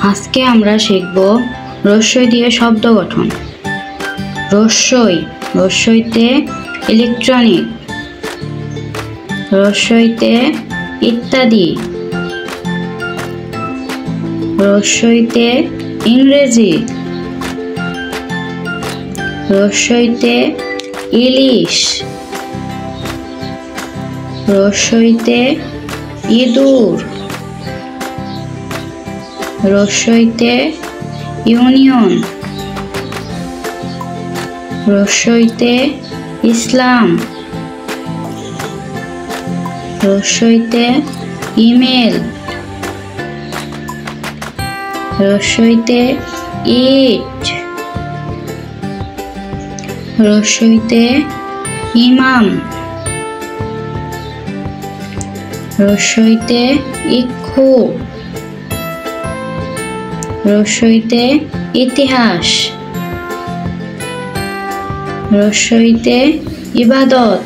আজকে আমরা শিখব রস্বই দিয়ে শব্দ গঠন। রস্বই, রস্বইতে ইলেকট্রনিক, রস্বইতে ইত্যাদি, রস্বইতে ইংরেজি, রস্বইতে ইলিশ, রস্বইতে ইঁদুর, রস্বইতে ইউনিয়ন, রস্বইতে ইসলাম, রস্বইতে ইমেল, রস্বইতে ইট, রস্বইতে ইমাম, রস্বইতে ইক্ষু, রস্বইতে ইতিহাস, রস্বইতে ইবাদত।